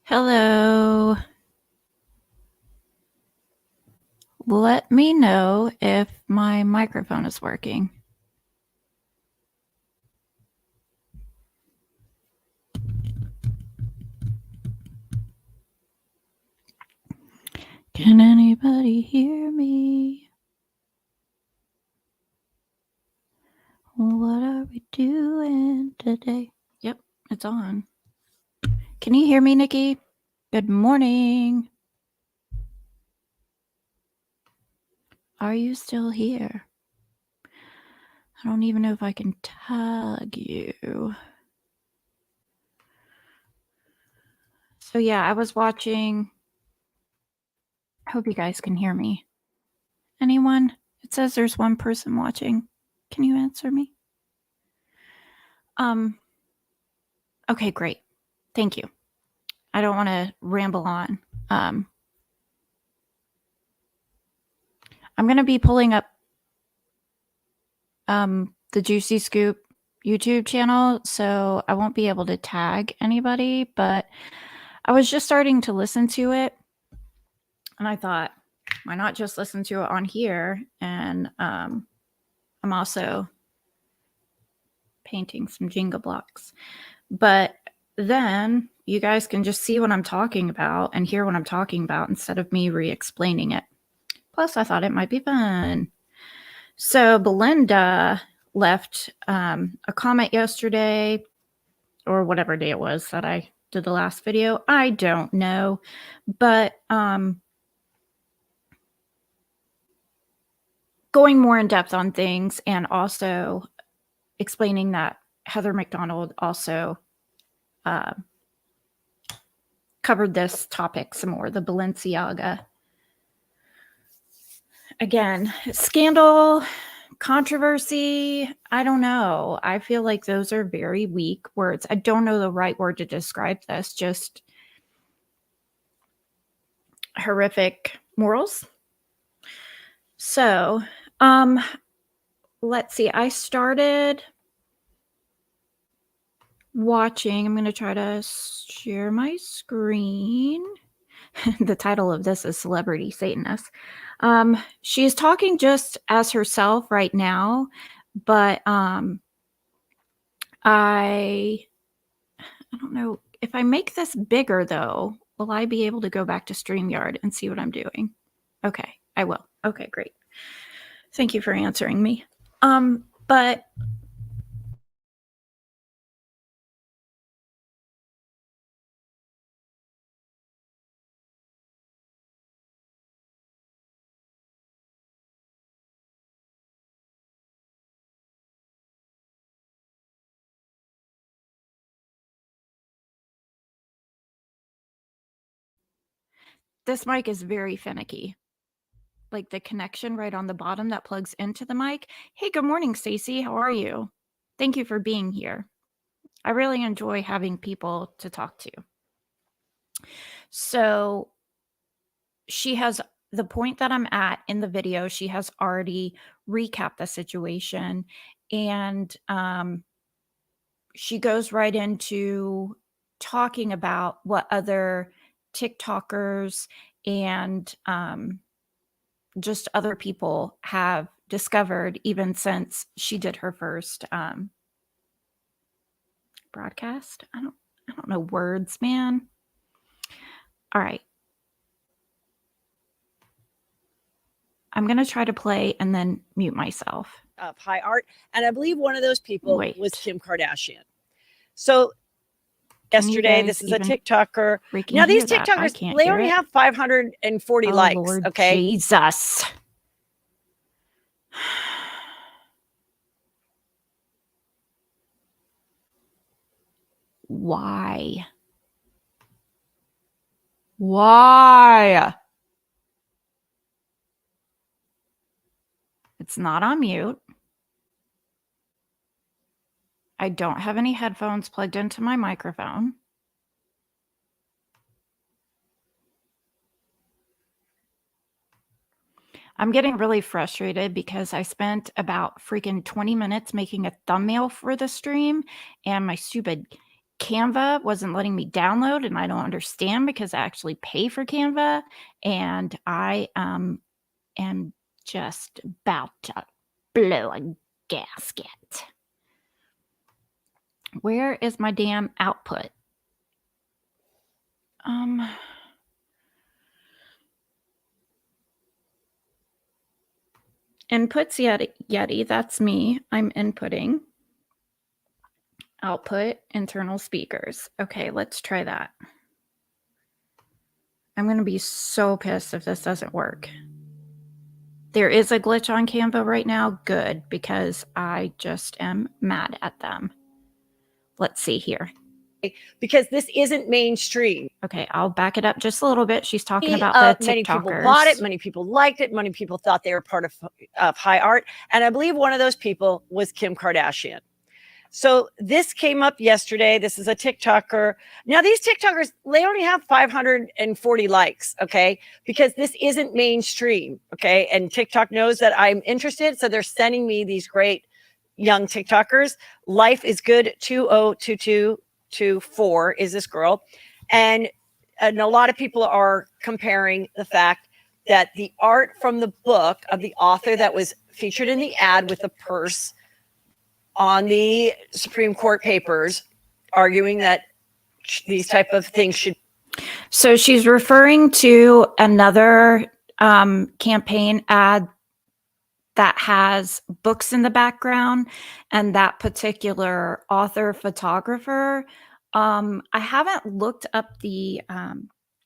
Hello. Let me know if my microphone is working. Can anybody hear me? What are we doing today? Yep, it's on. Can you hear me, Nikki? Good morning. Are you still here? I don't even know if I can tag you. So yeah, I was watching. I hope you guys can hear me. Anyone? It says there's one person watching. Can you answer me? Okay, great. Thank you. I don't want to ramble on. I'm going to be pulling up the Juicy Scoop YouTube channel, so I won't be able to tag anybody, but I was just starting to listen to it, and I thought, why not just listen to it on here? And I'm also painting some Jenga blocks. But then you guys can just see what I'm talking about and hear what I'm talking about instead of me re-explaining it. Plus, I thought it might be fun. So Belinda left a comment yesterday, or whatever day it was that I did the last video. I don't know. But going more in depth on things and also explaining that Heather McDonald also covered this topic some more, the Balenciaga. Again, scandal, controversy, I don't know. I feel like those are very weak words. I don't know the right word to describe this, just horrific morals. So, let's see. I started watching. I'm going to try to share my screen. The title of this is Celebrity Satanist. She is talking just as herself right now, but I don't know. If I make this bigger, though, will I be able to go back to StreamYard and see what I'm doing? Okay, I will. Okay, great. Thank you for answering me. But this mic is very finicky. Like the connection right on the bottom that plugs into the mic. Hey, good morning, Stacy. How are you? Thank you for being here. I really enjoy having people to talk to. So she has the point that I'm at in the video. She has already recapped the situation, and she goes right into talking about what other TikTokers and just other people have discovered even since she did her first broadcast. I don't know words, man. All right. I'm going to try to play and then mute myself. Of high art. And I believe one of those people was Kim Kardashian. So yesterday, this is a TikToker. Now these TikTokers, they already have 540 likes. Lord okay. Jesus. Why? It's not on mute. I don't have any headphones plugged into my microphone. I'm getting really frustrated because I spent about freaking 20 minutes making a thumbnail for the stream, and my stupid Canva wasn't letting me download, and I don't understand because I actually pay for Canva, and I am just about to blow a gasket. Where is my damn output? Inputs Yeti, that's me. I'm inputting. Output, internal speakers. Okay, let's try that. I'm going to be so pissed if this doesn't work. There is a glitch on Canva right now. Good, because I just am mad at them. Let's see here. Because this isn't mainstream. Okay, I'll back it up just a little bit. She's talking about the TikTokers. Many people bought it. Many people liked it. Many people thought they were part of high art. And I believe one of those people was Kim Kardashian. So this came up yesterday. This is a TikToker. Now, these TikTokers, they only have 540 likes, okay? Because this isn't mainstream, okay? And TikTok knows that I'm interested, so they're sending me these great young TikTokers. Life is Good 202224 is this girl. And a lot of people are comparing the fact that the art from the book of the author that was featured in the ad with the purse on the Supreme Court papers, arguing that these type of things should. So she's referring to another campaign ad that has books in the background, and that particular author photographer. I haven't looked up the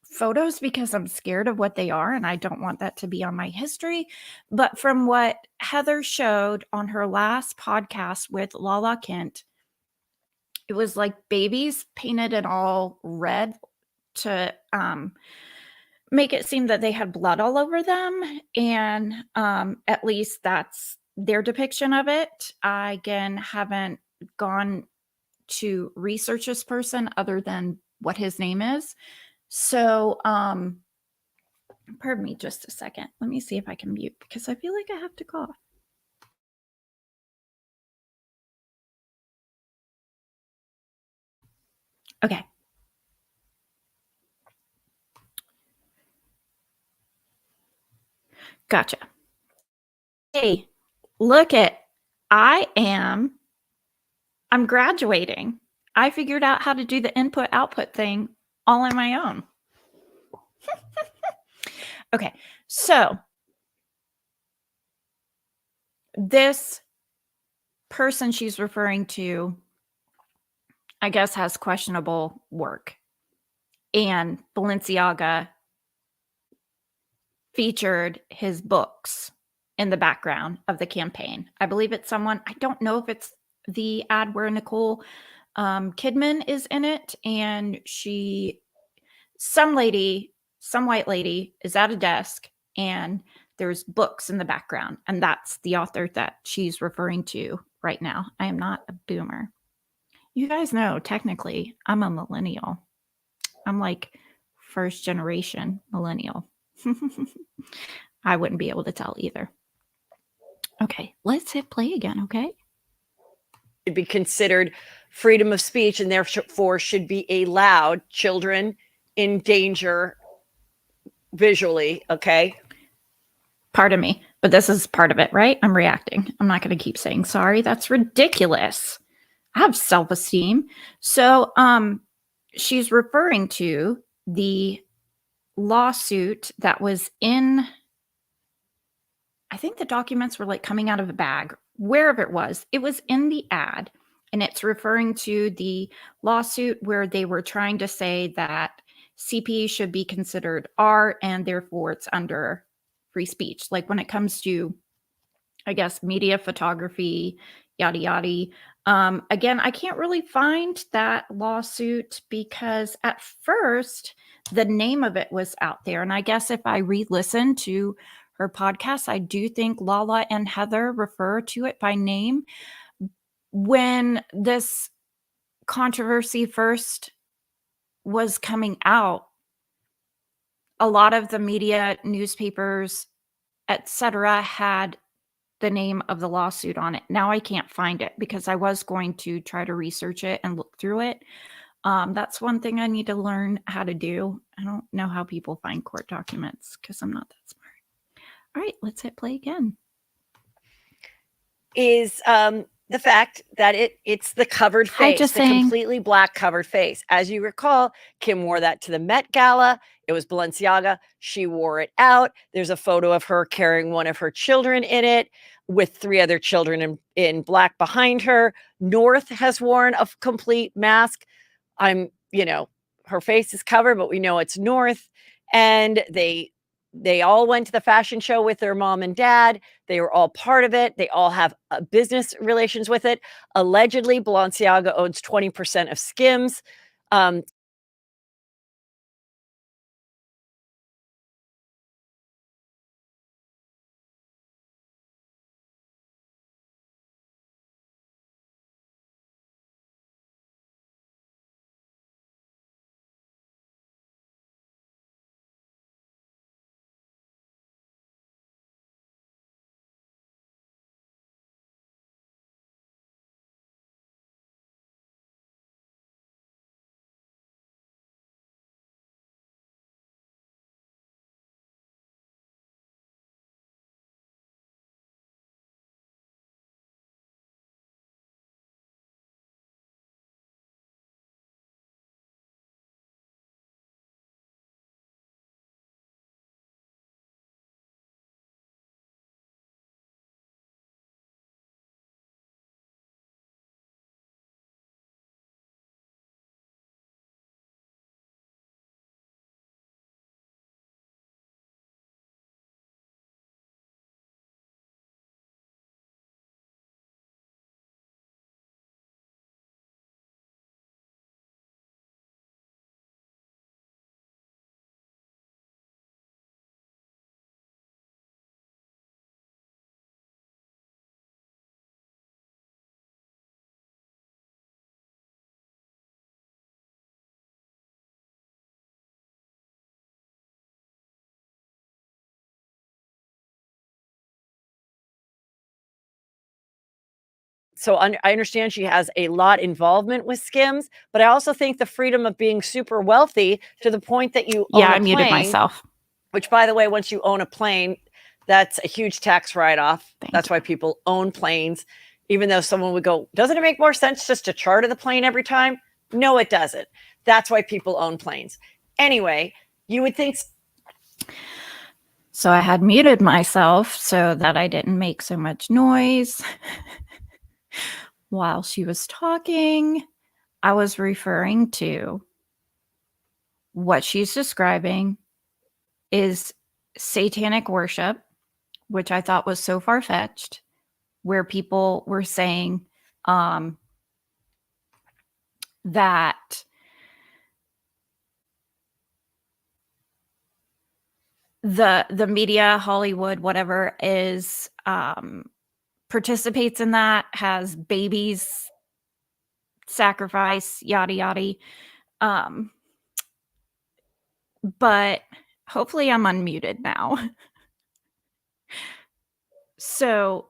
photos because I'm scared of what they are and I don't want that to be on my history. But from what Heather showed on her last podcast with Lala Kent, it was like babies painted in all red to make it seem that they had blood all over them. And at least that's their depiction of it. I, again, haven't gone to research this person other than what his name is. So, pardon me just a second. Let me see if I can mute because I feel like I have to cough. Okay. Gotcha. Hey, look I'm graduating. I figured out how to do the input-output thing all on my own. Okay, so this person she's referring to, I guess, has questionable work. And Balenciaga featured his books in the background of the campaign. I believe it's someone, I don't know if it's the ad where Nicole Kidman is in it, and some white lady is at a desk and there's books in the background, and that's the author that she's referring to right now. I am not a boomer. You guys know, technically, I'm a millennial. I'm like first generation millennial. I wouldn't be able to tell either. Okay, let's hit play again, okay? Should be considered freedom of speech and therefore should be allowed. Children in danger visually, okay? Pardon me, but this is part of it, right? I'm reacting. I'm not going to keep saying sorry. That's ridiculous. I have self-esteem. So she's referring to the lawsuit that was in, I think the documents were like coming out of a bag, wherever it was in the ad. And it's referring to the lawsuit where they were trying to say that CP should be considered art and therefore it's under free speech. Like when it comes to, I guess, media, photography, yada, yada. Again, I can't really find that lawsuit because at first the name of it was out there. And I guess if I re-listen to her podcast, I do think Lala and Heather refer to it by name. When this controversy first was coming out, a lot of the media, newspapers, etc., had the name of the lawsuit on it. Now I can't find it because I was going to try to research it and look through it. That's one thing I need to learn how to do. I don't know how people find court documents because I'm not that smart. All right, let's hit play again. Is the fact that it's the covered Hi, face, just the saying. completely black covered face. As you recall, Kim wore that to the Met Gala. It was Balenciaga. She wore it out. There's a photo of her carrying one of her children in it with 3 other children in black behind her. North has worn a complete mask. Her face is covered, but we know it's North. And they all went to the fashion show with their mom and dad. They were all part of it. They all have business relations with it. Allegedly, Balenciaga owns 20% of Skims. Um, so I understand she has a lot involvement with Skims, but I also think the freedom of being super wealthy to the point that you Yeah, own a I muted plane, myself. which, by the way, once you own a plane, that's a huge tax write-off. That's why people own planes, even though someone would go, doesn't it make more sense just to charter the plane every time? No, it doesn't. That's why people own planes. Anyway, you would think. So I had muted myself so that I didn't make so much noise while she was talking. I was referring to what she's describing is satanic worship, which I thought was so far-fetched, where people were saying that the media, Hollywood, whatever, is participates in that, has babies sacrifice, yada yada. But hopefully I'm unmuted now. So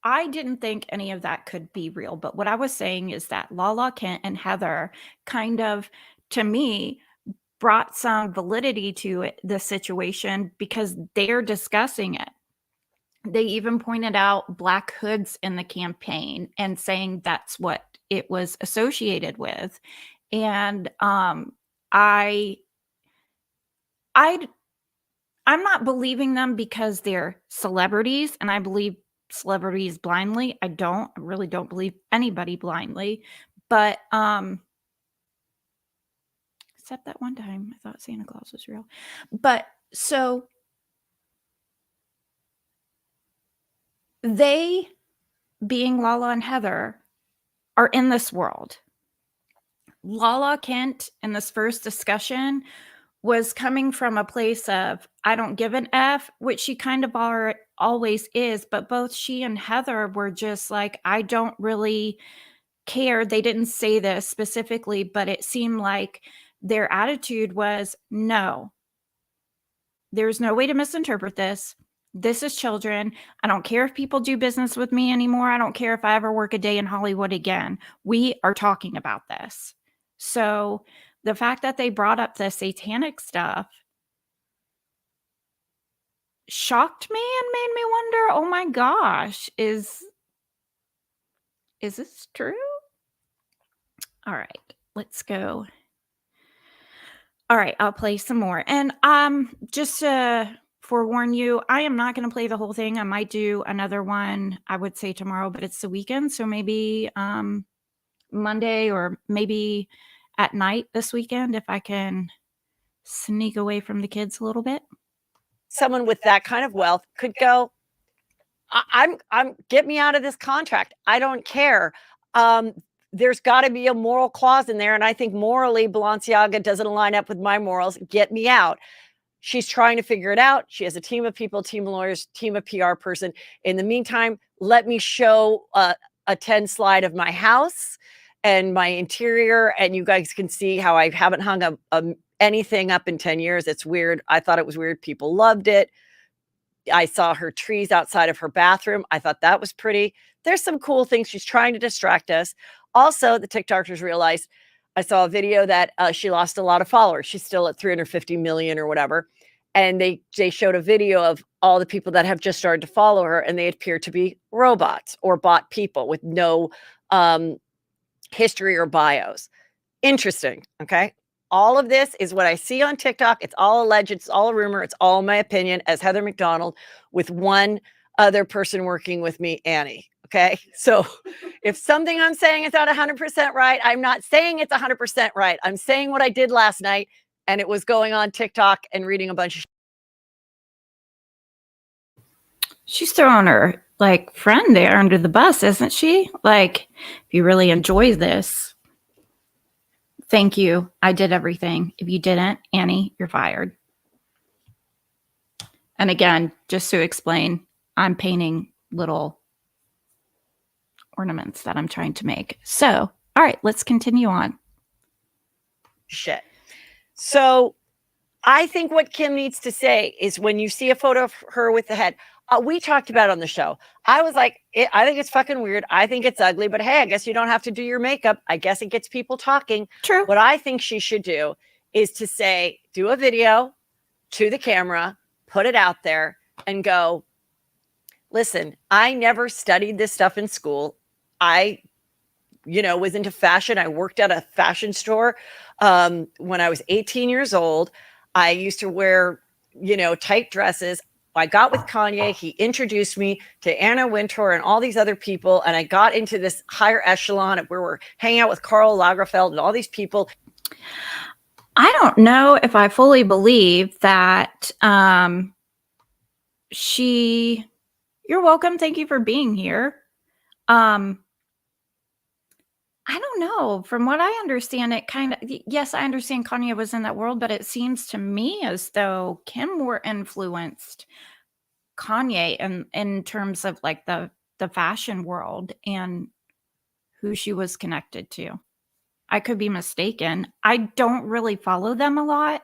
I didn't think any of that could be real, but what I was saying is that Lala Kent and Heather kind of, to me, brought some validity to the situation because they're discussing it. They even pointed out black hoods in the campaign and saying that's what it was associated with. And I I'm not believing them because they're celebrities, and I believe celebrities blindly. I really don't believe anybody blindly. But except that one time I thought Santa Claus was real. But so they, being Lala and Heather, are in this world. Lala Kent in this first discussion was coming from a place of I don't give an F, which she kind of always is, but both she and Heather were just like, I don't really care. They didn't say this specifically, but it seemed like their attitude was no, there's no way to misinterpret this. This is children. I don't care if people do business with me anymore. I don't care if I ever work a day in Hollywood again. We are talking about this. So the fact that they brought up the satanic stuff shocked me and made me wonder, oh my gosh, is this true? All right, let's go. All right, I'll play some more. And just to forewarn you, I am not going to play the whole thing. I might do another one, I would say tomorrow, but it's the weekend, so maybe Monday or maybe at night this weekend if I can sneak away from the kids a little bit. Someone with that kind of wealth could go, I'm get me out of this contract. I don't care. There's got to be a moral clause in there. And I think morally, Balenciaga doesn't line up with my morals. Get me out. She's trying to figure it out. She has a team of people, team of lawyers, team of PR person. In the meantime, let me show a 10 slide of my house and my interior. And you guys can see how I haven't hung anything up in 10 years. It's weird. I thought it was weird. People loved it. I saw her trees outside of her bathroom. I thought that was pretty. There's some cool things. She's trying to distract us. Also, the TikTokers realized, I saw a video that she lost a lot of followers. She's still at 350 million or whatever. And they showed a video of all the people that have just started to follow her, and they appear to be robots or bot people with no history or bios. Interesting. Okay. All of this is what I see on TikTok. It's all alleged. It's all a rumor. It's all my opinion as Heather McDonald with one other person working with me, Annie. Okay. So if something I'm saying is not 100% right, I'm not saying it's 100% right. I'm saying what I did last night, and it was going on TikTok and reading a bunch of. She's throwing her like friend there under the bus, isn't she? Like, if you really enjoy this, thank you. I did everything. If you didn't, Annie, you're fired. And again, just to explain, I'm painting little ornaments that I'm trying to make. So, all right, let's continue on. Shit. So I think what Kim needs to say is when you see a photo of her with the head, we talked about it on the show. I was like, I think it's fucking weird. I think it's ugly, but hey, I guess you don't have to do your makeup. I guess it gets people talking. True. What I think she should do is to say, do a video to the camera, put it out there and go, listen, I never studied this stuff in school. I was into fashion. I worked at a fashion store when I was 18 years old. I used to wear, tight dresses. I got with Kanye. He introduced me to Anna Wintour and all these other people. And I got into this higher echelon where we're hanging out with Karl Lagerfeld and all these people. I don't know if I fully believe that you're welcome. Thank you for being here. I don't know. From what I understand, it kind of, yes, I understand Kanye was in that world, but it seems to me as though Kim more influenced Kanye in terms of like the fashion world and who she was connected to. I could be mistaken. I don't really follow them a lot.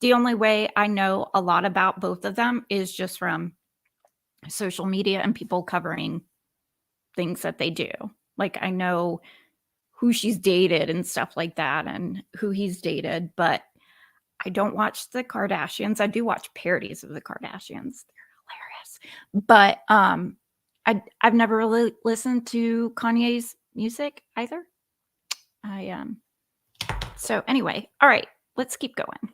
The only way I know a lot about both of them is just from social media and people covering things that they do. Like I know who she's dated and stuff like that and who he's dated, but I don't watch the Kardashians. I do watch parodies of the Kardashians. They're hilarious. But I've never really listened to Kanye's music either. So anyway, all right, let's keep going.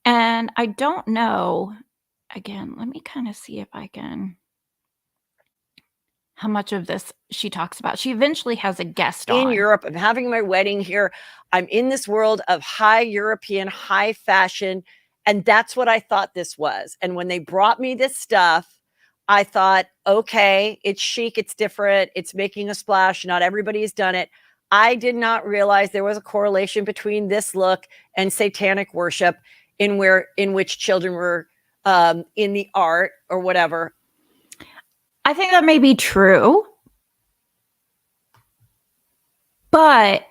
And I don't know, again, let me kind of see if I can, how much of this she talks about. She eventually has a guest in on. Europe. I'm having my wedding here. I'm in this world of high European, high fashion. And that's what I thought this was. And when they brought me this stuff, I thought, okay, it's chic, it's different, it's making a splash. Not everybody has done it. I did not realize there was a correlation between this look and satanic worship in which children were in the art or whatever. I think that may be true. But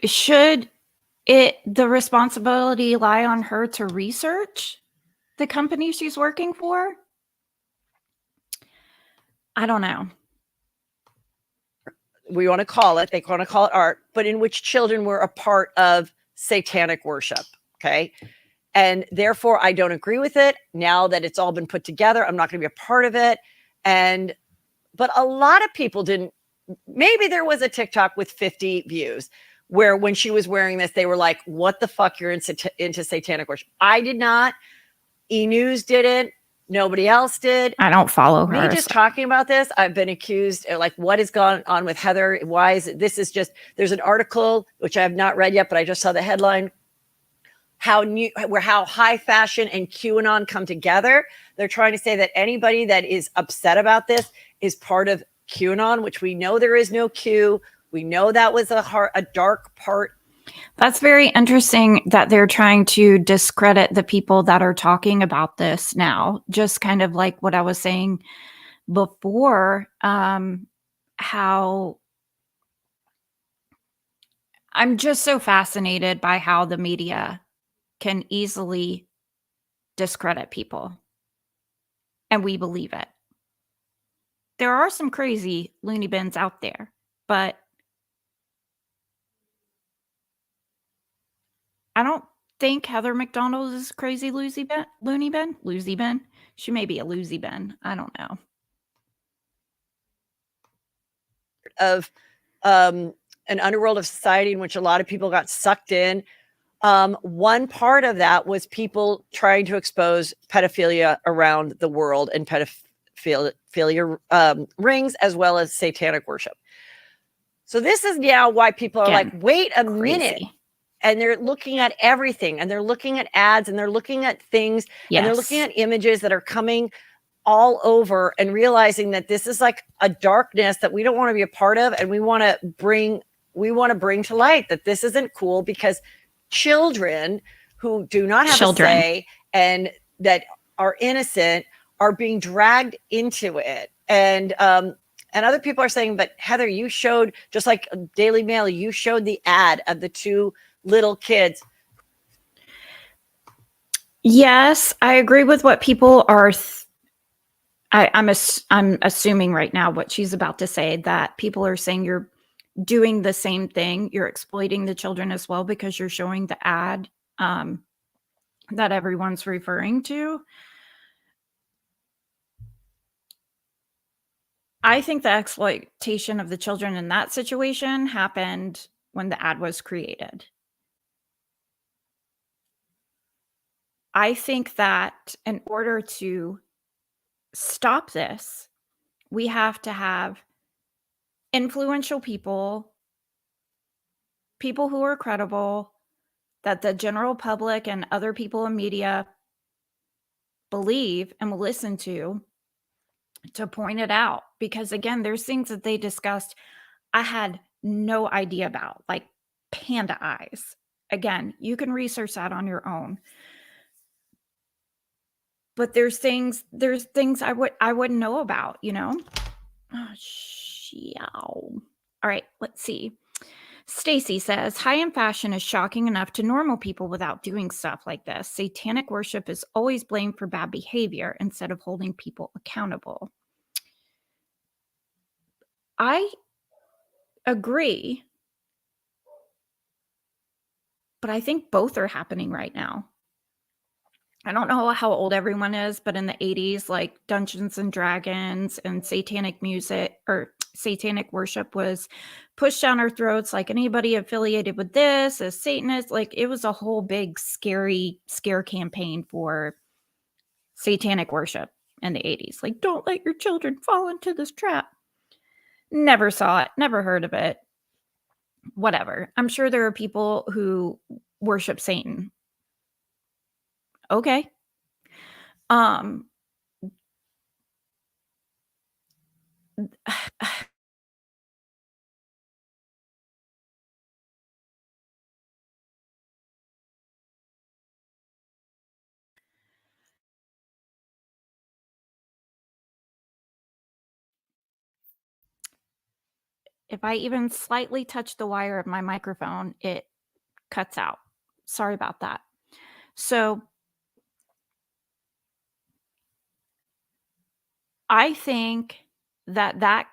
should the responsibility lie on her to research the company she's working for? I don't know. We want to call it, they want to call it art, but in which children were a part of satanic worship. Okay. And therefore, I don't agree with it. Now that it's all been put together, I'm not going to be a part of it. But a lot of people didn't. Maybe there was a TikTok with 50 views where when she was wearing this, they were like, what the fuck, you're into satanic worship. I did not. E-News didn't. Nobody else did. I don't follow her. Me just talking about this, I've been accused, like, what has gone on with Heather? Why is it? This is just, there's an article, which I have not read yet, but I just saw the headline, how high fashion and QAnon come together. They're trying to say that anybody that is upset about this is part of QAnon, which we know there is no Q. We know that was a dark part. That's very interesting that they're trying to discredit the people that are talking about this now. Just kind of like what I was saying before, how I'm just so fascinated by how the media can easily discredit people. And we believe it. There are some crazy loony bins out there, but I don't think Heather McDonald is a crazy loony bin. She may be a loosey bin. I don't know. Of an underworld of society in which a lot of people got sucked in. One part of that was people trying to expose pedophilia around the world and pedophilia rings, as well as satanic worship. So this is now why people are like, wait a minute. And they're looking at everything, and they're looking at ads, and they're looking at things, and they're looking at images that are coming all over, and realizing that this is like a darkness that we don't want to be a part of, and we want to bring to light that this isn't cool, because children who do not have a say and that are innocent are being dragged into it. And other people are saying, but Heather, you showed, just like Daily Mail, you showed the ad of the two little kids. Yes, I agree with what people are. I'm assuming right now what she's about to say, that people are saying you're doing the same thing. You're exploiting the children as well, because you're showing the ad that everyone's referring to. I think the exploitation of the children in that situation happened when the ad was created. I think that in order to stop this, we have to have influential people who are credible, that the general public and other people in media believe and will listen to point it out. Because again, there's things that they discussed I had no idea about, like panda eyes. Again, you can research that on your own. But there's things I wouldn't know about, you know? Oh, all right, let's see. Stacy says, high-end fashion is shocking enough to normal people without doing stuff like this. Satanic worship is always blamed for bad behavior instead of holding people accountable. I agree, but I think both are happening right now. I don't know how old everyone is, but in the 80s, like Dungeons and Dragons and satanic music or satanic worship was pushed down our throats. Like anybody affiliated with this as Satanist, like it was a whole big scare campaign for satanic worship in the 80s. Like, don't let your children fall into this trap. Never saw it, never heard of it. Whatever. I'm sure there are people who worship Satan. Okay. If I even slightly touch the wire of my microphone, it cuts out. Sorry about that. So I think that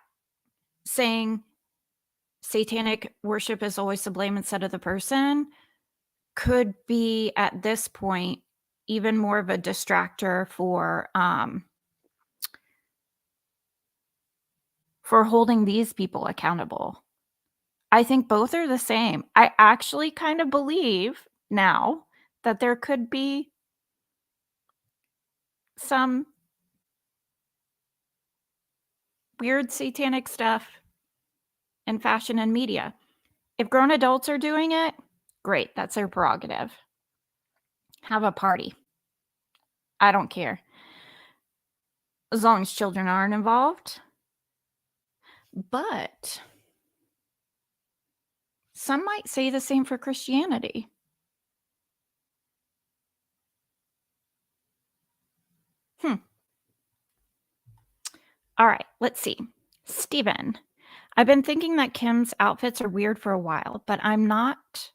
saying satanic worship is always the blame instead of the person could be at this point even more of a distractor for holding these people accountable. I think both are the same. I actually kind of believe now that there could be some weird satanic stuff in fashion and media. If grown adults are doing it, great, that's their prerogative. Have a party. I don't care. As long as children aren't involved. But some might say the same for Christianity. All right, let's see. Steven, I've been thinking that Kim's outfits are weird for a while, but I'm not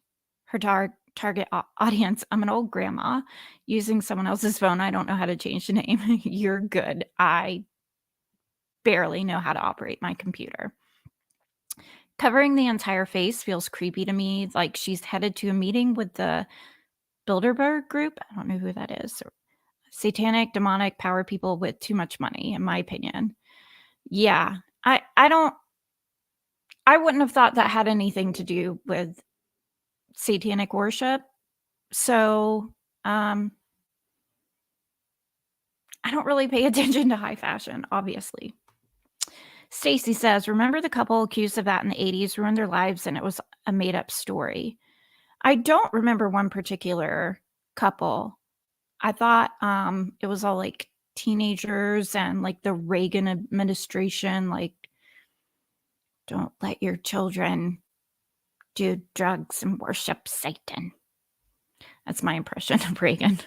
her target audience. I'm an old grandma using someone else's phone. I don't know how to change the name. You're good. I barely know how to operate my computer. Covering the entire face feels creepy to me, like she's headed to a meeting with the Bilderberg group. I don't know who that is. Satanic, demonic power people with too much money, in my opinion. Yeah, I wouldn't have thought that had anything to do with satanic worship. So, I don't really pay attention to high fashion, obviously. Stacy says, remember the couple accused of that in the 80s ruined their lives and it was a made-up story. I don't remember one particular couple. I thought it was all like teenagers and like the Reagan administration, like, don't let your children do drugs and worship Satan. That's my impression of Reagan.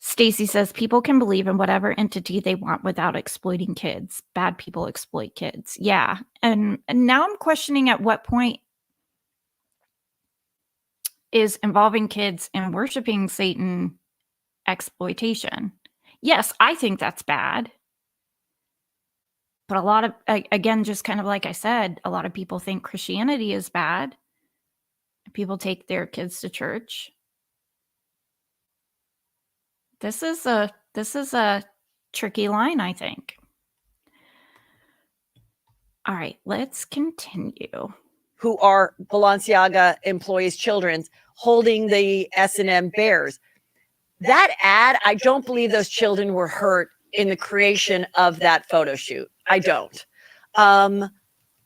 Stacy says people can believe in whatever entity they want without exploiting kids. Bad people exploit kids. Yeah. And now I'm questioning at what point is involving kids in worshiping Satan exploitation. Yes, I think that's bad. But a lot of, again, just kind of like I said, a lot of people think Christianity is bad. People take their kids to church. This is a tricky line, I think. All right, let's continue. Who are Balenciaga employees' children's holding the S&M bears. That ad, I don't believe those children were hurt in the creation of that photo shoot. I don't. And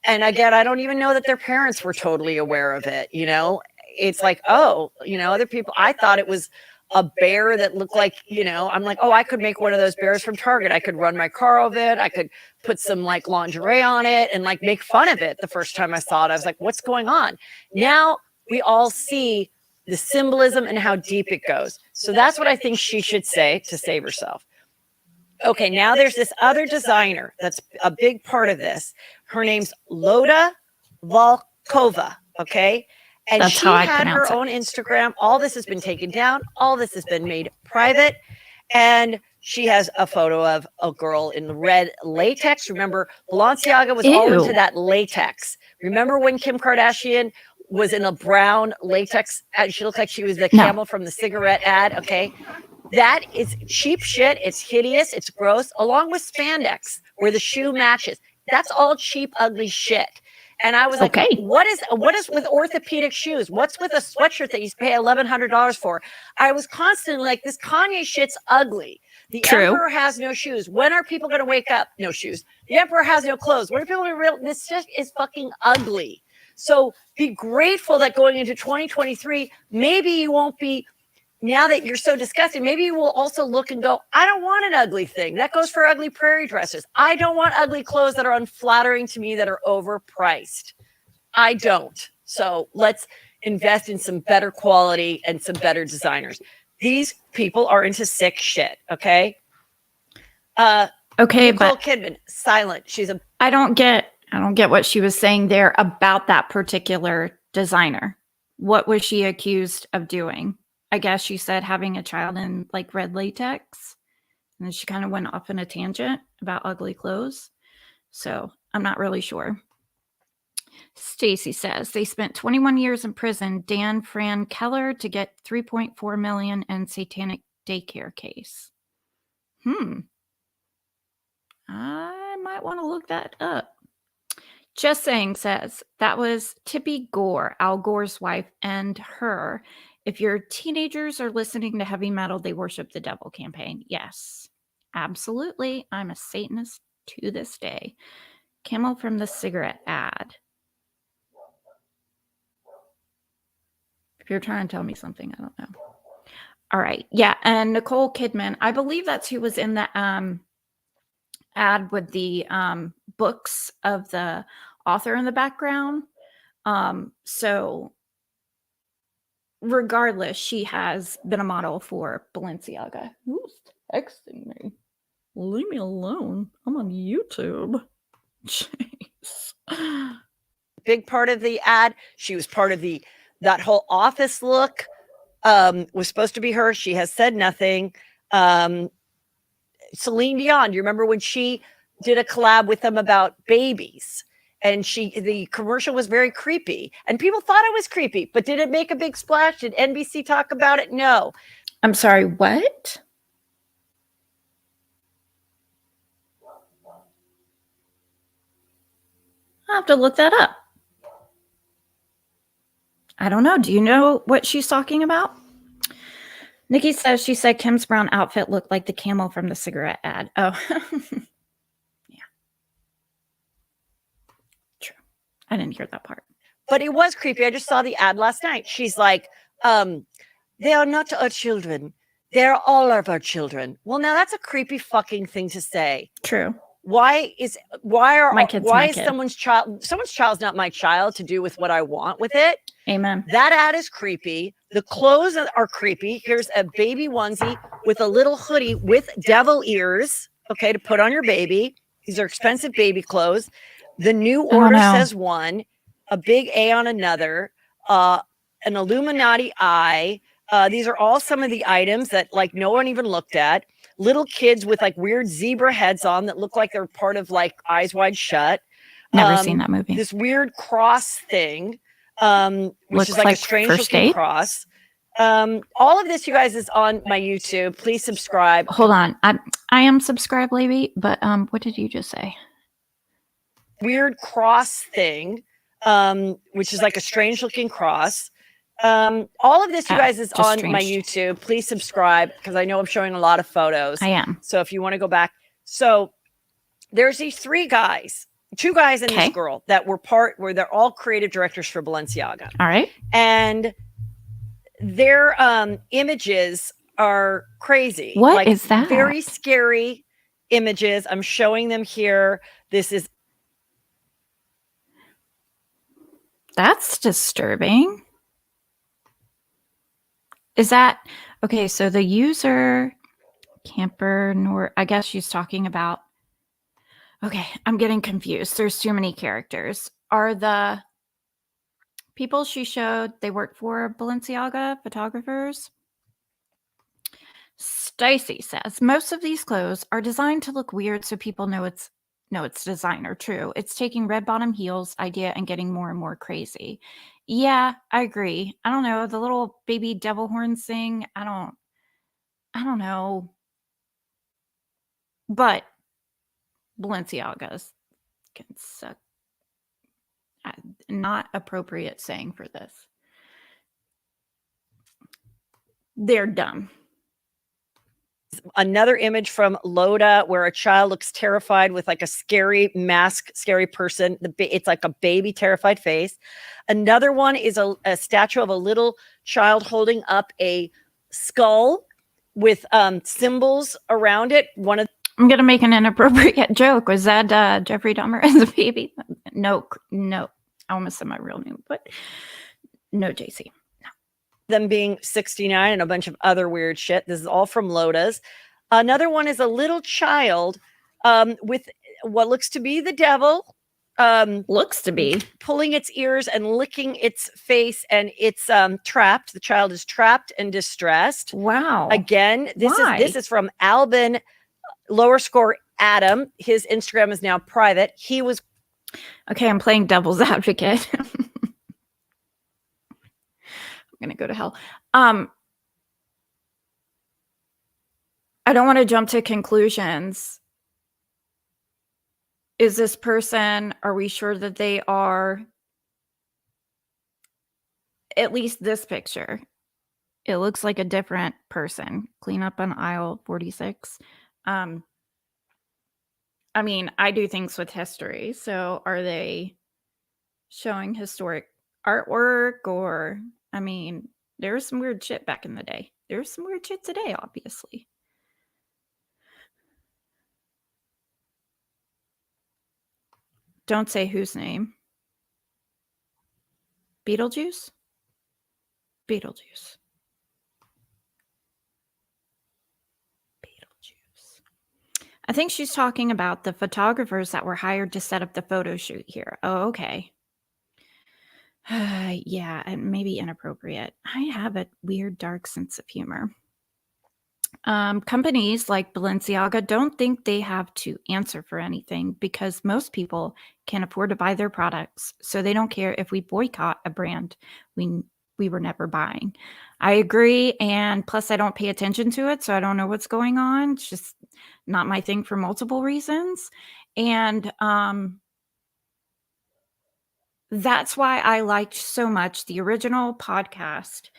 again, I don't even know that their parents were totally aware of it. You know, it's like, oh, you know, other people, I thought it was a bear that looked like, you know, I'm like, oh, I could make one of those bears from Target. I could run my car over it. I could put some like lingerie on it and like make fun of it. The first time I saw it, I was like, what's going on? Now we all see the symbolism and how deep it goes. So that's what I think she should say to save herself. Okay, now there's this other designer that's a big part of this. Her name's Loda Volkova, okay? And That's she how I had her pronounce it. own Instagram. All this has been taken down. All this has been made private. And she has a photo of a girl in red latex. Remember, Balenciaga was all Ew. into that latex. Remember when Kim Kardashian was in a brown latex? She looked like she was the camel from the cigarette ad, okay? That is cheap shit. It's hideous. It's gross, along with spandex, where the shoe matches. That's all cheap, ugly shit. And I was like, Okay. what is with orthopedic shoes? What's with a sweatshirt that you pay $1,100 for? I was constantly like, this Kanye shit's ugly. The True. emperor has no shoes. When are people going to wake up? No shoes. The emperor has no clothes. When are people going to realize this shit is fucking ugly? So be grateful that going into 2023, maybe you won't be, now that you're so disgusted, maybe you will also look and go, I don't want an ugly thing. That goes for ugly prairie dresses. I don't want ugly clothes that are unflattering to me, that are overpriced. I don't. So let's invest in some better quality and some better designers. These people are into sick shit, okay? Okay, Nicole but Kidman, silent. She's a I don't get what she was saying there about that particular designer. What was she accused of doing? I guess she said having a child in like red latex. And then she kind of went off in a tangent about ugly clothes. So I'm not really sure. Stacy says they spent 21 years in prison, Dan Fran Keller, to get 3.4 million in satanic daycare case. I might want to look that up. Just Saying says that was Tippi Gore, Al Gore's wife, and her. If your teenagers are listening to heavy metal, they worship the devil campaign. Yes, absolutely. I'm a Satanist to this day. Camel from the cigarette ad. If you're trying to tell me something, I don't know. All right. Yeah. And Nicole Kidman, I believe that's who was in the ad with the books of the author in the background. So regardless, she has been a model for Balenciaga. Who's texting me? Leave me alone. I'm on YouTube. Jeez. Big part of the ad. She was part of that whole office look. Was supposed to be her. She has said nothing. Celine Dion, do you remember when she did a collab with them about babies? And the commercial was very creepy, and people thought it was creepy, but did it make a big splash? Did NBC talk about it? No. I'm sorry, what? I'll have to look that up. I don't know. Do you know what she's talking about? Nikki says she said Kim's brown outfit looked like the camel from the cigarette ad. Oh, yeah. True. I didn't hear that part. But it was creepy. I just saw the ad last night. She's like, they are not our children. They're all of our children. Well, now that's a creepy fucking thing to say. True. Why is kid. someone's child's not my child to do with what I want with it? Amen. That ad is creepy. The clothes are creepy. Here's a baby onesie with a little hoodie with devil ears, okay, to put on your baby. These are expensive baby clothes. The new order says one, a big A on another, an Illuminati eye. These are all some of the items that like no one even looked at. Little kids with like weird zebra heads on that look like they're part of like Eyes Wide Shut. Never seen that movie. This weird cross thing, which looks is like a strange looking cross. All of this, you guys, is on my YouTube. Please subscribe. Hold on. I am subscribed, lady, but what did you just say? Weird cross thing, which is like a strange looking cross. All of this, you guys, is on my YouTube. Please subscribe because I know I'm showing a lot of photos. I am. So if you want to go back. So there's these two guys and this girl that where they're all creative directors for Balenciaga. All right. And their images are crazy. What is that? Very scary images. I'm showing them here. That's disturbing. Is that okay? So the user camper, nor I guess she's talking about. Okay, I'm getting confused. There's too many characters. Are the people she showed they work for Balenciaga photographers? Stacy says most of these clothes are designed to look weird so people know it's designer. True. It's taking red bottom heels idea and getting more and more crazy. Yeah, I agree. I don't know. The little baby devil horns thing. I don't know. But Balenciagas can suck. Not appropriate saying for this. They're dumb. Another image from Loda where a child looks terrified with like a scary mask, scary person. It's like a baby terrified face. Another one is a statue of a little child holding up a skull with symbols around it. I'm going to make an inappropriate joke. Was that Jeffrey Dahmer as a baby? No. I almost said my real name, but no, JC. Them being 69 and a bunch of other weird shit. This is all from Loda's. Another one is a little child with what looks to be the devil Looks to be. pulling its ears and licking its face, and it's trapped. The child is trapped and distressed. Wow. Again, this Why? is from Albin lower score Adam. His Instagram is now private. He was Okay, I'm playing devil's advocate. I'm gonna go to hell. I don't want to jump to conclusions. Is this person, are we sure that they are, at least this picture? It looks like a different person. Clean up on aisle 46. I mean, I do things with history. So are they showing historic artwork? Or, I mean, there was some weird shit back in the day. There's some weird shit today, obviously. Don't say whose name. Beetlejuice? Beetlejuice. Beetlejuice. I think she's talking about the photographers that were hired to set up the photo shoot here. Oh, okay. Yeah, and maybe inappropriate. I have a weird, dark sense of humor. Companies like Balenciaga don't think they have to answer for anything because most people can afford to buy their products. So they don't care if we boycott a brand we were never buying. I agree. And plus, I don't pay attention to it. So I don't know what's going on. It's just not my thing for multiple reasons. And that's why I liked so much the original podcast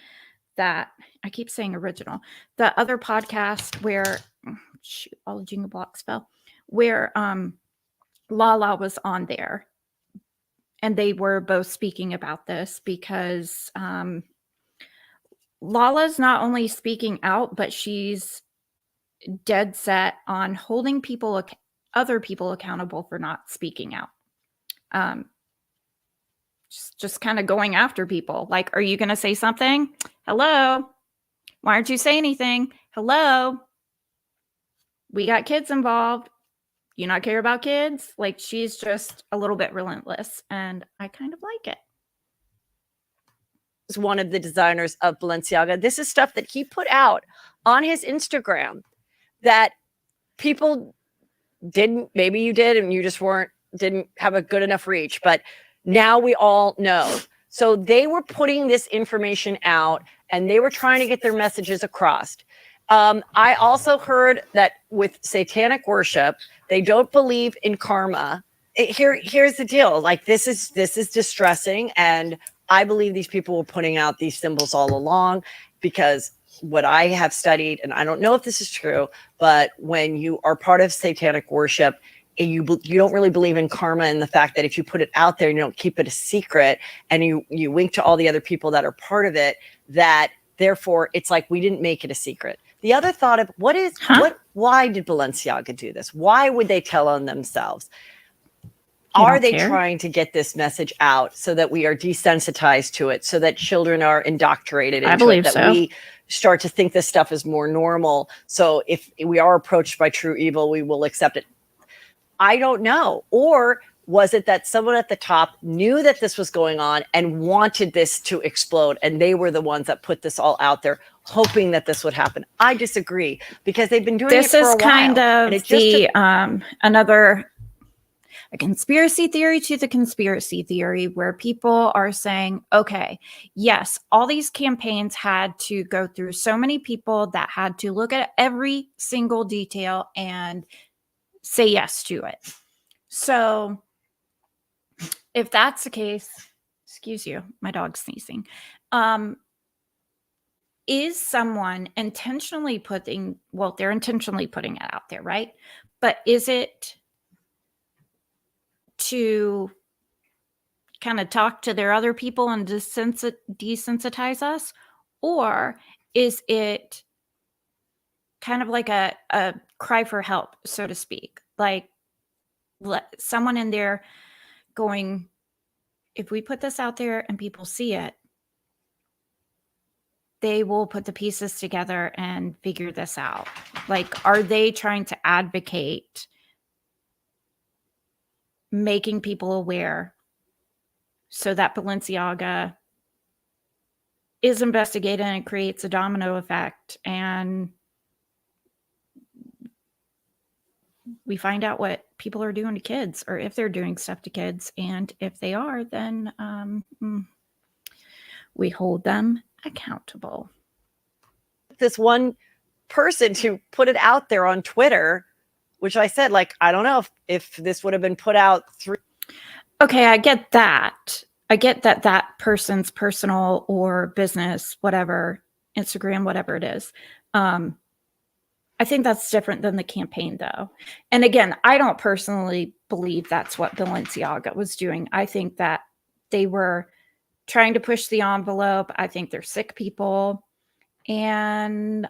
that I keep saying original, the other podcast where shoot, all the jingle blocks fell, where Lala was on there, and they were both speaking about this because Lala's not only speaking out, but she's dead set on holding other people accountable for not speaking out. Just kind of going after people. Like, are you going to say something? Hello? Why aren't you saying anything? Hello? We got kids involved. You not care about kids? Like, she's just a little bit relentless, and I kind of like it. is one of the designers of Balenciaga. This is stuff that he put out on his Instagram that people didn't, maybe you did, and you just didn't have a good enough reach, but now we all know. So they were putting this information out and they were trying to get their messages across. I also heard that with satanic worship, they don't believe in karma. Here's the deal. Like, this is distressing. And I believe these people were putting out these symbols all along because what I have studied, and I don't know if this is true, but when you are part of satanic worship, and you don't really believe in karma and the fact that if you put it out there and you don't keep it a secret and you wink to all the other people that are part of it, that therefore it's like we didn't make it a secret. The other thought of why did Balenciaga do this? Why would they tell on themselves? Are they trying to get this message out so that we are desensitized to it, so that children are indoctrinated into it, that we start to think this stuff is more normal? So if we are approached by true evil, we will accept it. I don't know. Or was it that someone at the top knew that this was going on and wanted this to explode, and they were the ones that put this all out there, hoping that this would happen? I disagree, because they've been doing it for a while. This is kind of another a conspiracy theory to the conspiracy theory, where people are saying, okay, yes, all these campaigns had to go through so many people that had to look at every single detail and say yes to it. So if that's the case, excuse you, my dog's sneezing. Is someone intentionally they're intentionally putting it out there, right? But is it to kind of talk to their other people and desensitize us? Or is it kind of like a cry for help, so to speak? Like, someone in there going, if we put this out there and people see it, they will put the pieces together and figure this out. Like, are they trying to advocate making people aware so that Balenciaga is investigated and creates a domino effect, and we find out what people are doing to kids, or if they're doing stuff to kids. And if they are, then we hold them accountable. This one person to put it out there on Twitter, which I said, like, I don't know if this would have been put out through. Okay, I get that. I get that that person's personal or business, whatever, Instagram, whatever it is. I think that's different than the campaign, though. And again, I don't personally believe that's what Balenciaga was doing. I think that they were trying to push the envelope. I think they're sick people. And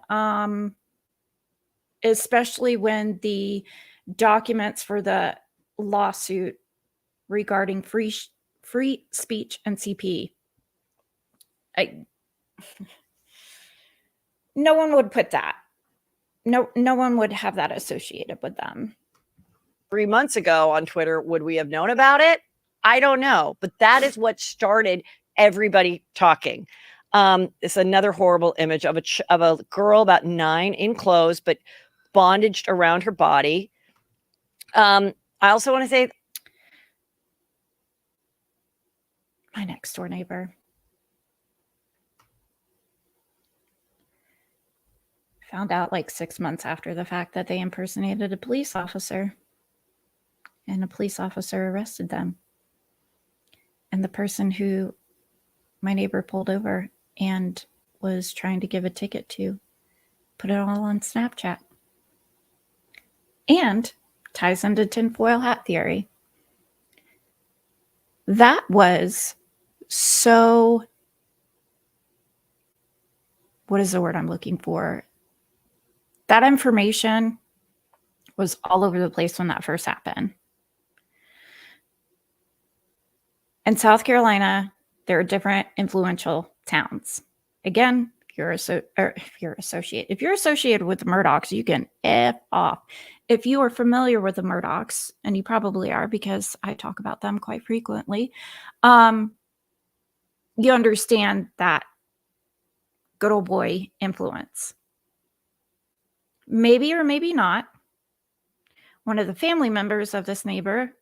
especially when the documents for the lawsuit regarding free speech and CP, no one would put that. No one would have that associated with them. 3 months ago on Twitter, would we have known about it? I don't know, but that is what started everybody talking. It's another horrible image of a girl about 9 in clothes, but bondaged around her body. I also want to say, my next door neighbor found out like 6 months after the fact that they impersonated a police officer, and a police officer arrested them. And the person who my neighbor pulled over and was trying to give a ticket to put it all on Snapchat. And ties into tinfoil hat theory. That was so, what is the word I'm looking for? That information was all over the place when that first happened. In South Carolina, there are different influential towns. Again, if you're associated with the Murdochs, you can F off. If you are familiar with the Murdochs, and you probably are because I talk about them quite frequently, you understand that good old boy influence. Maybe or maybe not, one of the family members of this neighbor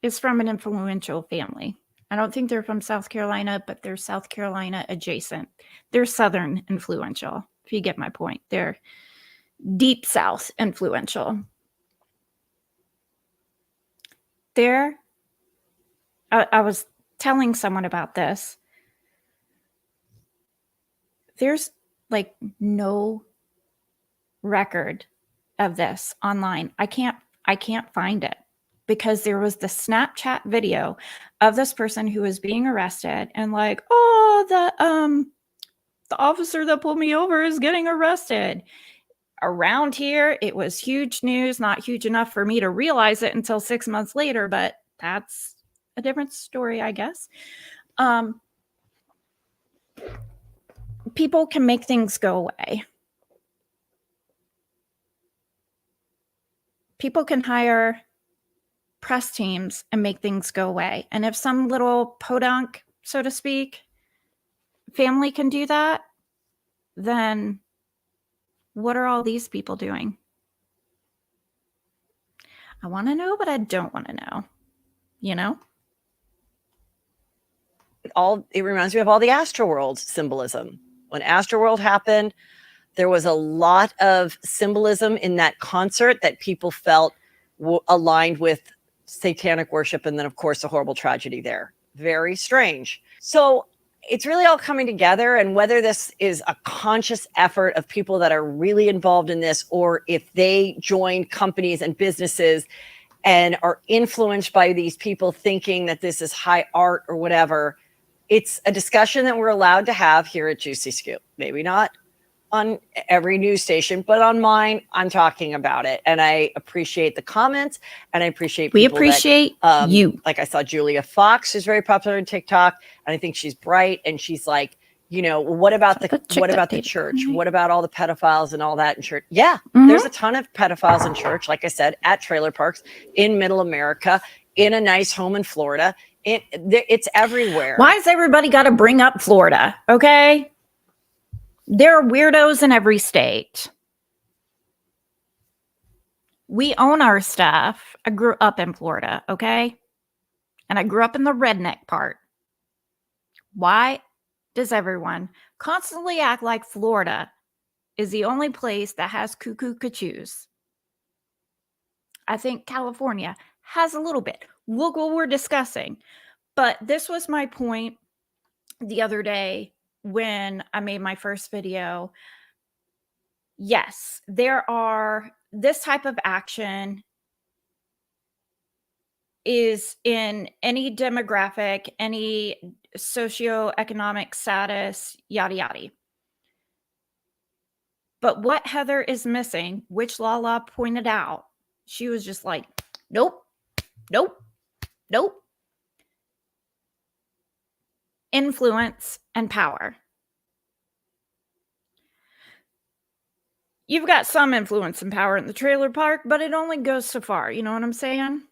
is from an influential family. I don't think they're from South Carolina, but they're South Carolina adjacent. They're Southern influential, if you get my point. They're deep South influential. I was telling someone about this. There's like no record of this online. I can't find it, because there was the Snapchat video of this person who was being arrested, and like, oh, the officer that pulled me over is getting arrested. Around here, it was huge news, not huge enough for me to realize it until 6 months later, but that's a different story, I guess. People can make things go away. People can hire press teams and make things go away. And if some little podunk, so to speak, family can do that, then what are all these people doing? I want to know, but I don't want to know. You know? It reminds me of all the Astroworld symbolism. When Astroworld happened, there was a lot of symbolism in that concert that people felt aligned with satanic worship, and then of course the horrible tragedy there. Very strange. So it's really all coming together, and whether this is a conscious effort of people that are really involved in this, or if they join companies and businesses and are influenced by these people thinking that this is high art or whatever, it's a discussion that we're allowed to have here at Juicy Scoop. Maybe not on every news station, but on mine, I'm talking about it. And I appreciate the comments, and I appreciate we appreciate you. Like I saw Julia Fox, who's very popular on TikTok, and I think she's bright, and she's like you know, what about the church? What about all the pedophiles and all that in church? Yeah, there's a ton of pedophiles in church, like I said, at trailer parks in middle America, in a nice home in Florida. It's everywhere. Why has everybody got to bring up Florida? Okay. There are weirdos in every state. We own our stuff. I grew up in Florida, okay? And I grew up in the redneck part. Why does everyone constantly act like Florida is the only place that has cuckoo cachoos? I think California has a little bit. Look what we're discussing. But this was my point the other day when I made my first video. Yes, there are this type of action is in any demographic, any socioeconomic status, yada, yada. But what Heather is missing, which Lala pointed out, she was just like, nope, nope, nope. Influence and power. You've got some influence and power in the trailer park, but it only goes so far. You know what I'm saying?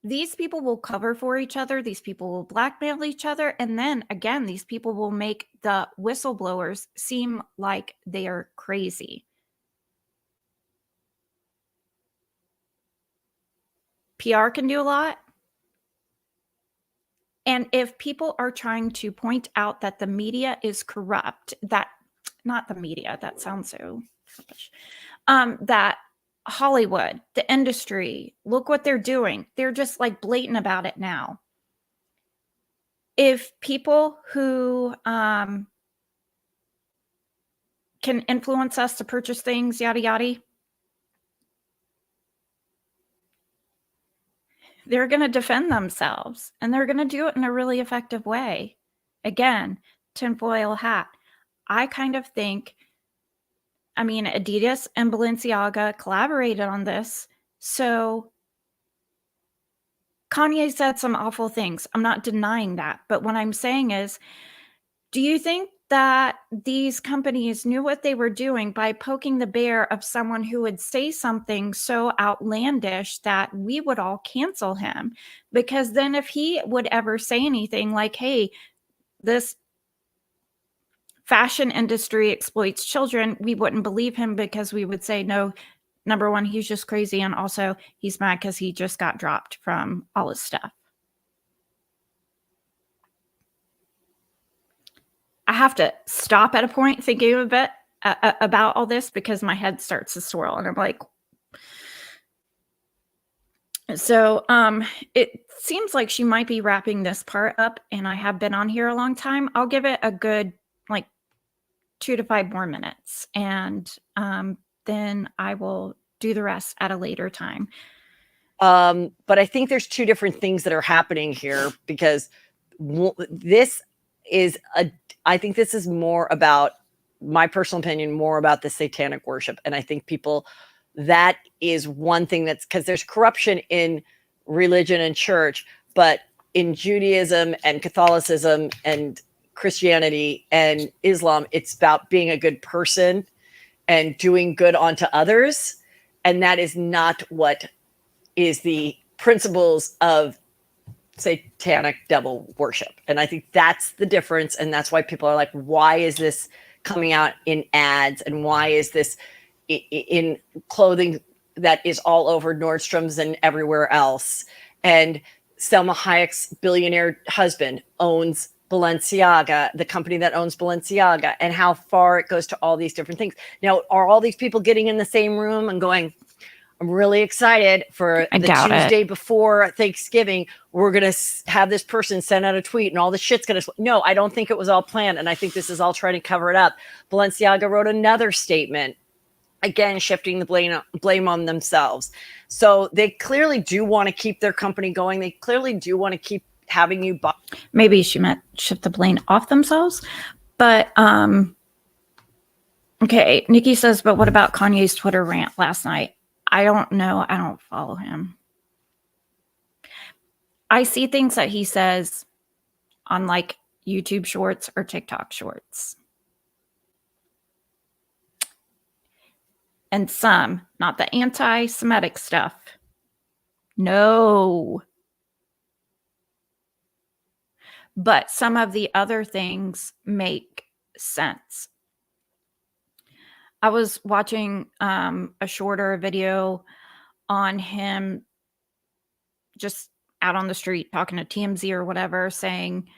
These people will cover for each other. These people will blackmail each other. And then again, these people will make the whistleblowers seem like they are crazy. PR can do a lot. And if people are trying to point out that the media is corrupt, that not the media, that sounds so selfish, that Hollywood, the industry, look what they're doing. They're just like blatant about it now. If people who can influence us to purchase things, yada, yada, they're going to defend themselves and they're going to do it in a really effective way. Again, tinfoil hat. I kind of think, I mean, Adidas and Balenciaga collaborated on this. So Kanye said some awful things. I'm not denying that. But what I'm saying is, do you think that these companies knew what they were doing by poking the bear of someone who would say something so outlandish that we would all cancel him? Because then if he would ever say anything like, hey, this fashion industry exploits children, we wouldn't believe him because we would say, no, number one, he's just crazy. And also he's mad because he just got dropped from all his stuff. I have to stop at a point thinking a bit about all this because my head starts to swirl and I'm like, so it seems like she might be wrapping this part up and I have been on here a long time. I'll give it a good like 2 to 5 more minutes and then I will do the rest at a later time. But I think there's 2 different things that are happening here because I think this is more about, my personal opinion, more about the satanic worship. And I think that is one thing that's, because there's corruption in religion and church, but in Judaism and Catholicism and Christianity and Islam, it's about being a good person and doing good onto others. And that is not what is the principles of satanic devil worship. And I think that's the difference. And that's why people are like, why is this coming out in ads? And why is this in clothing that is all over Nordstrom's and everywhere else? And Selma Hayek's billionaire husband owns Balenciaga, the company that owns Balenciaga, and how far it goes to all these different things. Now, are all these people getting in the same room and going, I'm really excited for the Tuesday before Thanksgiving. We're going to have this person send out a tweet and all the shit's going to... No, I don't think it was all planned. And I think this is all trying to cover it up. Balenciaga wrote another statement, again, shifting the blame on themselves. So they clearly do want to keep their company going. They clearly do want to keep having you... Maybe she meant shift the blame off themselves. But, okay, Nikki says, but what about Kanye's Twitter rant last night? I don't know. I don't follow him. I see things that he says on like YouTube shorts or TikTok shorts. And some, not the anti-Semitic stuff. No. But some of the other things make sense. I was watching a shorter video on him just out on the street talking to TMZ or whatever, saying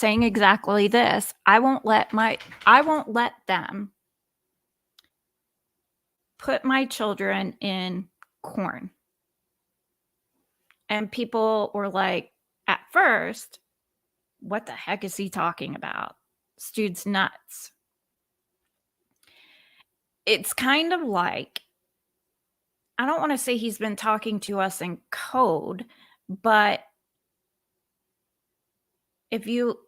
exactly this. I won't let them put my children in corn. And people were like, at first, what the heck is he talking about? This dude's nuts. It's kind of like, I don't want to say he's been talking to us in code, but if you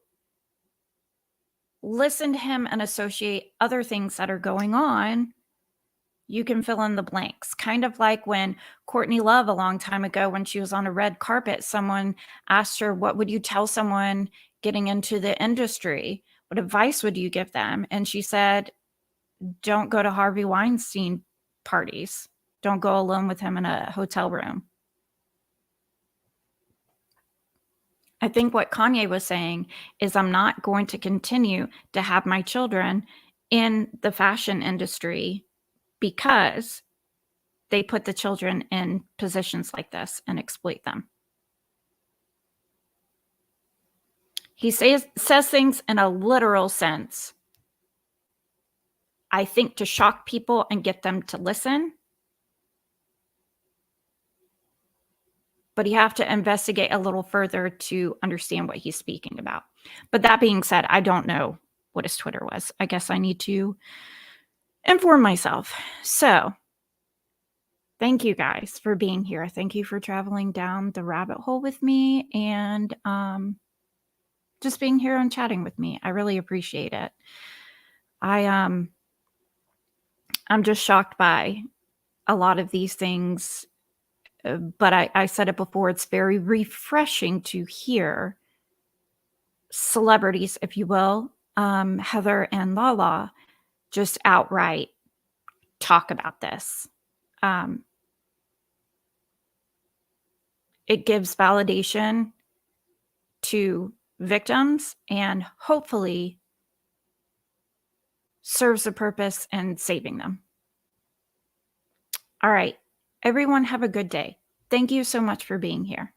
listen to him and associate other things that are going on, you can fill in the blanks. Kind of like when Courtney Love, a long time ago, when she was on a red carpet, someone asked her, what would you tell someone getting into the industry? What advice would you give them? And she said, don't go to Harvey Weinstein parties. Don't go alone with him in a hotel room. I think what Kanye was saying is, I'm not going to continue to have my children in the fashion industry because they put the children in positions like this and exploit them. He says things in a literal sense, I think, to shock people and get them to listen. But you have to investigate a little further to understand what he's speaking about. But that being said, I don't know what his Twitter was. I guess I need to inform myself. So thank you guys for being here. Thank you for traveling down the rabbit hole with me and just being here and chatting with me. I really appreciate it. I'm just shocked by a lot of these things. But I said it before, it's very refreshing to hear celebrities, if you will, Heather and Lala, just outright talk about this. It gives validation to victims and hopefully serves a purpose in saving them. All right, everyone have a good day. Thank you so much for being here.